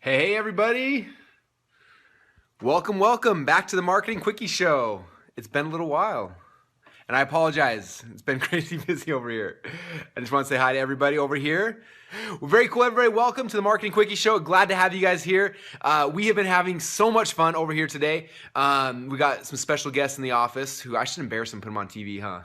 Hey everybody! Welcome back to the Marketing Quickie Show. It's been a little while, and I apologize. It's been crazy busy over here. I just want to say hi to everybody over here. Well, very cool, everybody. Welcome to the Marketing Quickie Show. Glad to have you guys here. We have been having so much fun over here today. We got some special guests in the office who I should embarrass them and put them on TV, huh?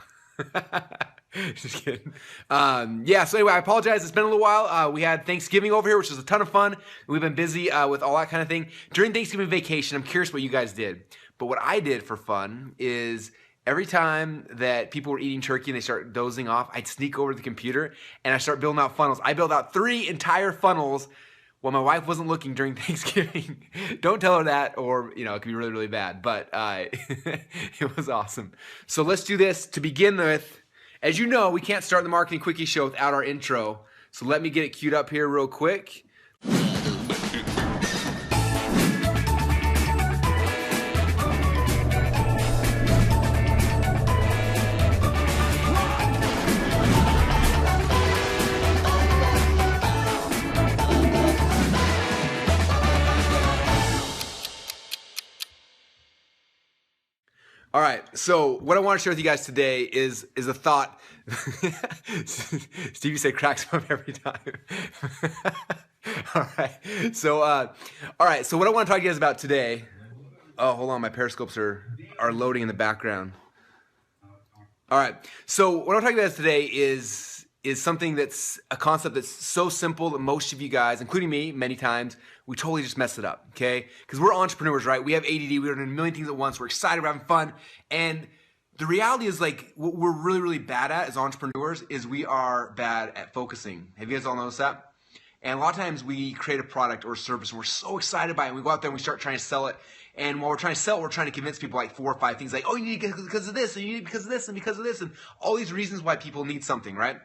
Just kidding. So anyway, I apologize. It's been a little while. We had Thanksgiving over here, which was a ton of fun. We've been busy with all that kind of thing. During Thanksgiving vacation, I'm curious what you guys did. But what I did for fun is every time that people were eating turkey and they start dozing off, I'd sneak over to the computer and I start building out funnels. I built out 3 entire funnels while my wife wasn't looking during Thanksgiving. Don't tell her that, or it could be really, really bad. But it was awesome. So let's do this to begin with. As you know, we can't start the Marketing Quickie Show without our intro. So let me get it queued up here real quick. All right, so what I want to share with you guys today is a thought. Stevie said cracks him up every time. All right, so what I want to talk to you guys about today. Oh, hold on, my periscopes are loading in the background. All right, so what I'm talking about today is something that's a concept that's so simple that most of you guys, including me, many times, we totally just mess it up, okay? Because we're entrepreneurs, right? We have ADD, we're doing a million things at once, we're excited, we're having fun, and the reality is, like, what we're really, really bad at as entrepreneurs is we are bad at focusing. Have you guys all noticed that? And a lot of times we create a product or a service and we're so excited by it, and we go out there and we start trying to sell it, and while we're trying to sell it, we're trying to convince people like 4 or 5 things, like, oh, you need it because of this, and you need it because of this, and because of this, and all these reasons why people need something, right?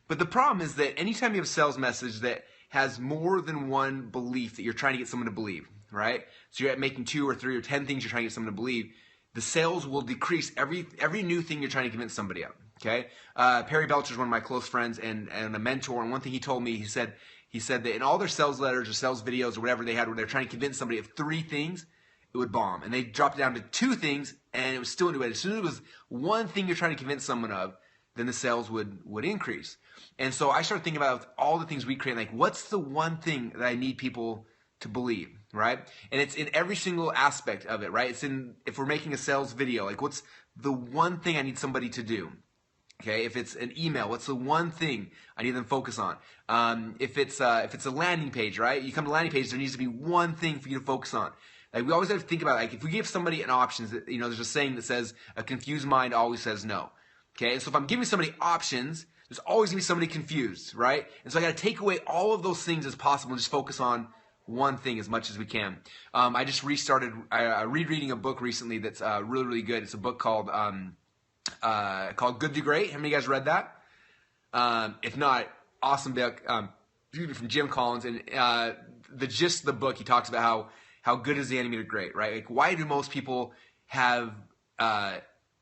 But the problem is that anytime you have a sales message that has more than one belief that you're trying to get someone to believe, right? So you're making 2 or 3 or 10 things you're trying to get someone to believe, the sales will decrease every new thing you're trying to convince somebody of, okay? Perry Belcher is one of my close friends and a mentor, and one thing he told me, he said that in all their sales letters or sales videos or whatever they had where they're trying to convince somebody of 3 things, it would bomb. And they dropped it down to 2 things, and it was still into it. As soon as it was one thing you're trying to convince someone of, then the sales would increase. And so I started thinking about all the things we create, like what's the one thing that I need people to believe, right? And it's in every single aspect of it, right? It's in, if we're making a sales video, like what's the one thing I need somebody to do? Okay, if it's an email, what's the one thing I need them to focus on? If it's a landing page, right? You come to a landing page, there needs to be one thing for you to focus on. Like we always have to think about, like if we give somebody an option, there's a saying that says, a confused mind always says no. Okay, so if I'm giving somebody options, there's always going to be somebody confused, right? And so I got to take away all of those things as possible and just focus on one thing as much as we can. I just restarted rereading a book recently that's really, really good. It's a book called Good to Great. How many of you guys read that? If not, awesome book from Jim Collins. And the gist of the book, he talks about how good is the enemy to great, right? Like why do most people have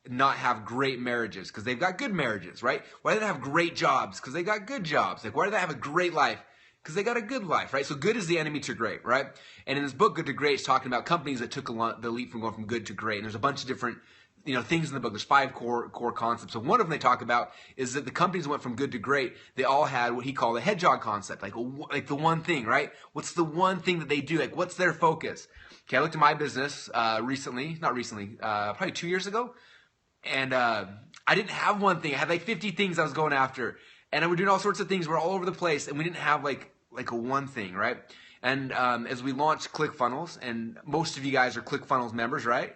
not have great marriages? Because they've got good marriages, right? Why do they have great jobs? Because they got good jobs. Like why do they have a great life? Because they got a good life, right? So good is the enemy to great, right? And in this book, Good to Great, it's talking about companies that took the leap from going from good to great. And there's a bunch of different things in the book. There's 5 core concepts. So one of them they talk about is that the companies that went from good to great, they all had what he called the hedgehog concept, like the one thing, right? What's the one thing that they do? Like what's their focus? Okay, I looked at my business probably 2 years ago. And I didn't have one thing. I had like 50 things I was going after. And I was doing all sorts of things. We're all over the place. And we didn't have like a one thing, right? And as we launched ClickFunnels, and most of you guys are ClickFunnels members, right?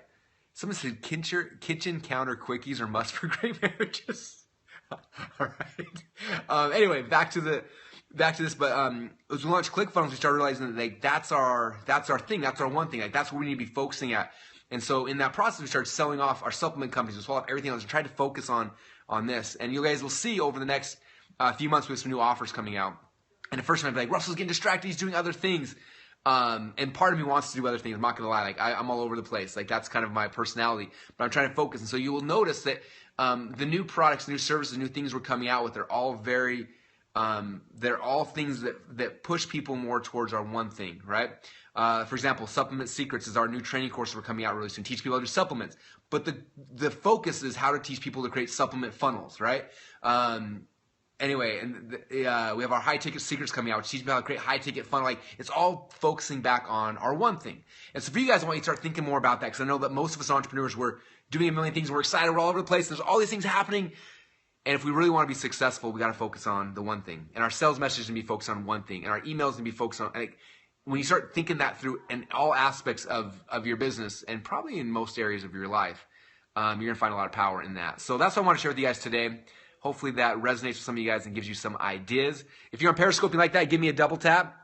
Someone said kitchen counter quickies are must for great marriages. All right. Anyway, back to this. But as we launched ClickFunnels, we started realizing that like that's our thing. That's our one thing. Like that's what we need to be focusing at. And so in that process, we started selling off our supplement companies. We sold off everything else and tried to focus on this. And you guys will see over the next few months we have some new offers coming out. And at first I'd be like, Russell's getting distracted. He's doing other things. And part of me wants to do other things. I'm not going to lie. Like I'm all over the place. Like that's kind of my personality. But I'm trying to focus. And so you will notice that the new products, new services, new things we're coming out with are all very they're all things that push people more towards our one thing, right? For example, Supplement Secrets is our new training course we're coming out really soon. Teach people how to do supplements. But the focus is how to teach people to create supplement funnels, right? Anyway, and we have our high ticket secrets coming out, which teach people how to create high ticket funnel. Like, it's all focusing back on our one thing. And so for you guys, I want you to start thinking more about that, because I know that most of us entrepreneurs, we're doing a million things, we're excited, we're all over the place, there's all these things happening. And if we really want to be successful, we got to focus on the one thing. And our sales message is going to be focused on one thing. And our emails are going to be focused on, like, when you start thinking that through in all aspects of your business, and probably in most areas of your life, you're going to find a lot of power in that. So that's what I want to share with you guys today. Hopefully that resonates with some of you guys and gives you some ideas. If you're on Periscope and you like that, give me a double tap.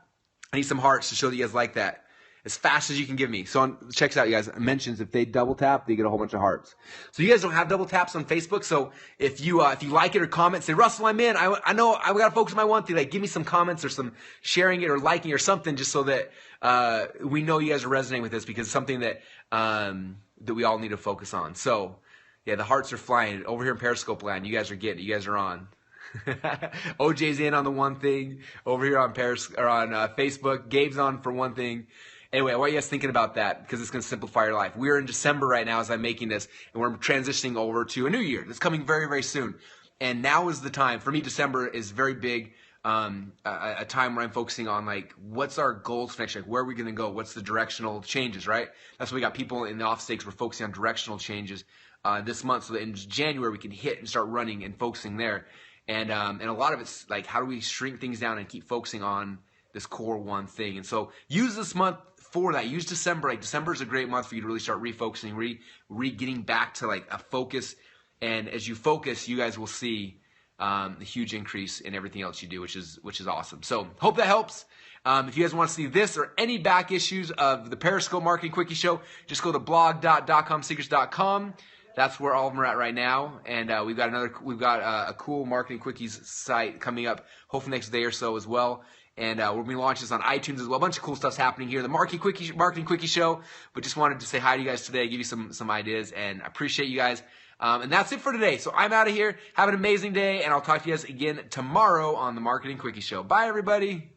I need some hearts to show that you guys like that, as fast as you can give me. So check this out, you guys. Mentions, if they double tap, they get a whole bunch of hearts. So you guys don't have double taps on Facebook. So if you like it or comment, say, Russell, I'm in. I know I got to focus on my one thing. Like, give me some comments or some sharing it or liking or something, just so that we know you guys are resonating with this, because it's something that that we all need to focus on. So yeah, the hearts are flying over here in Periscope land. You guys are getting it. You guys are on. OJ's in on the one thing over here on Facebook. Gabe's on for one thing. Anyway, I want you guys thinking about that, because it's going to simplify your life. We're in December right now as I'm making this, and we're transitioning over to a new year that's coming very, very soon. And now is the time. For me, December is very big, a time where I'm focusing on, like, what's our goals for next year? Where are we going to go? What's the directional changes, right? That's why we got people in the office stakes. We're focusing on directional changes this month, so that in January we can hit and start running and focusing there. And a lot of it's like, how do we shrink things down and keep focusing on this core one thing? And so use this month for that. Use December. Like, December is a great month for you to really start refocusing, getting back to like a focus. And as you focus, you guys will see a huge increase in everything else you do, which is awesome. So hope that helps. If you guys want to see this or any back issues of the Periscope Marketing Quickie Show, just go to blog.dotcomsecrets.com. That's where all of them are at right now, and we've got a cool Marketing Quickies site coming up, hopefully next day or so as well. And we're going to launch this on iTunes as well. A bunch of cool stuff's happening here. The Marketing Quickie Show. But just wanted to say hi to you guys today, give you some ideas, and I appreciate you guys. And that's it for today. So I'm out of here. Have an amazing day, and I'll talk to you guys again tomorrow on the Marketing Quickie Show. Bye, everybody.